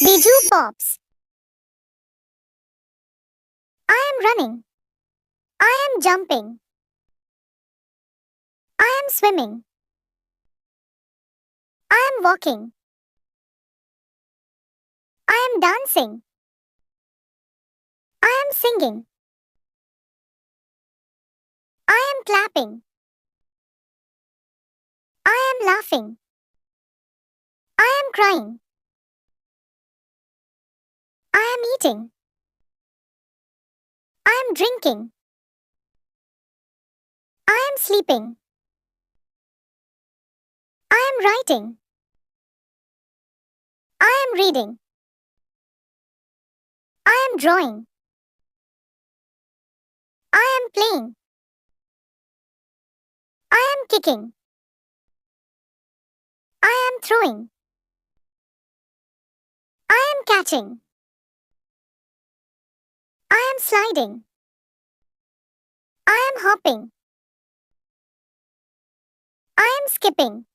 Biju pops. I am running. I am jumping. I am swimming. I am walking. I am dancing. I am singing. I am clapping. I am laughing. I am crying. I am eating. I am drinking. I am sleeping. I am writing. I am reading. I am drawing. I am playing. I am kicking. I am throwing. I am catching. I am sliding. I am hopping. I am skipping.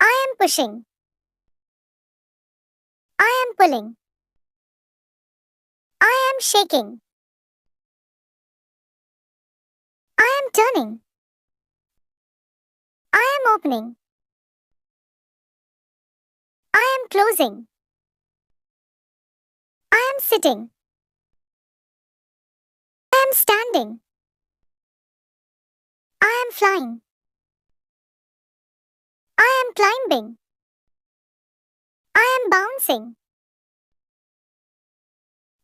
I am pushing. I am pulling. I am shaking. I am turning. I am opening. I am closing. I am sitting. I am standing. I am flying. I am climbing. I am bouncing.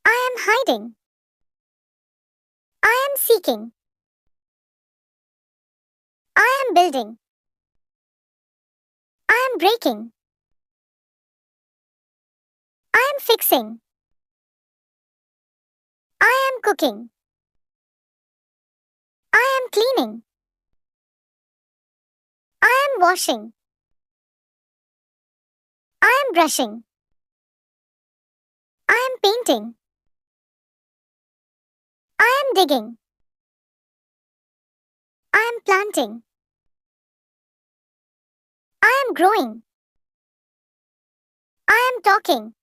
I am hiding. I am seeking. I am building. I am breaking. I am fixing. I am cooking. I am cleaning. I am washing. I am brushing. I am painting. I am digging. I am planting. I am growing. I am talking.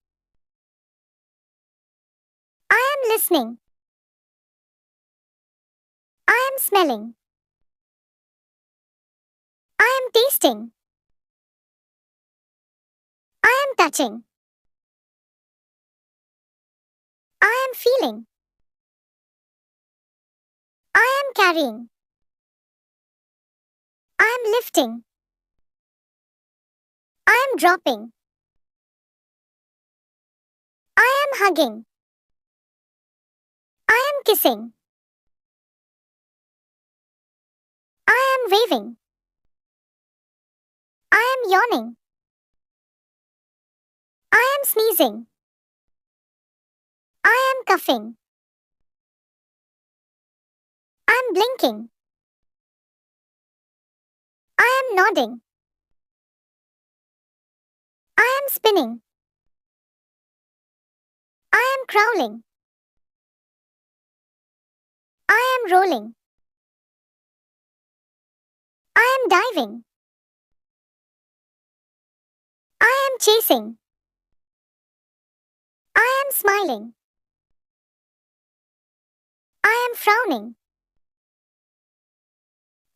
I am listening. I am smelling. I am tasting. I am touching. I am feeling. I am carrying. I am lifting. I am dropping. I am hugging. I am kissing. I am waving. I am yawning. I am sneezing. I am coughing. I am blinking. I am nodding. I am spinning. I am crawling. I am rolling. I am diving. I am chasing. I am smiling. I am frowning.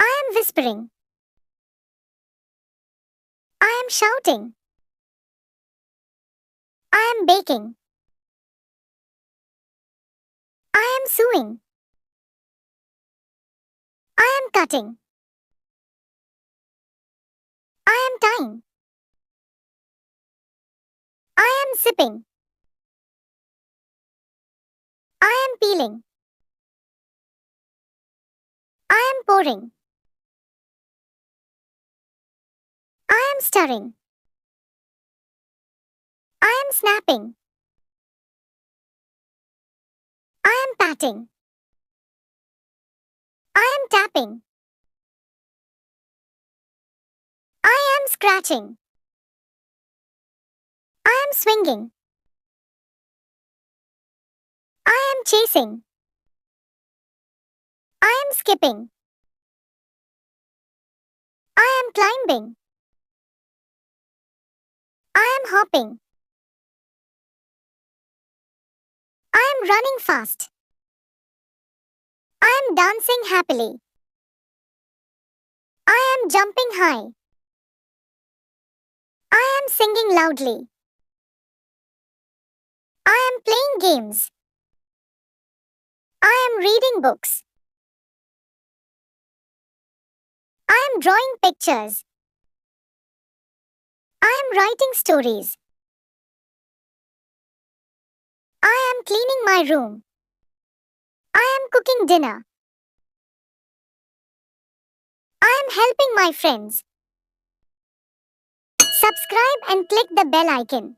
I am whispering. I am shouting. I am baking. I am sewing. I am cutting. I am tying. I am sipping. I am peeling. I am pouring. I am stirring. I am snapping. I am patting. I am tapping. I am scratching. I am swinging. I am chasing. I am skipping. I am climbing. I am hopping. I am running fast. I am dancing happily. I am jumping high. I am singing loudly. I am playing games. I am reading books. I am drawing pictures. I am writing stories. I am cleaning my room. I am cooking dinner. I am helping my friends. Subscribe and click the bell icon.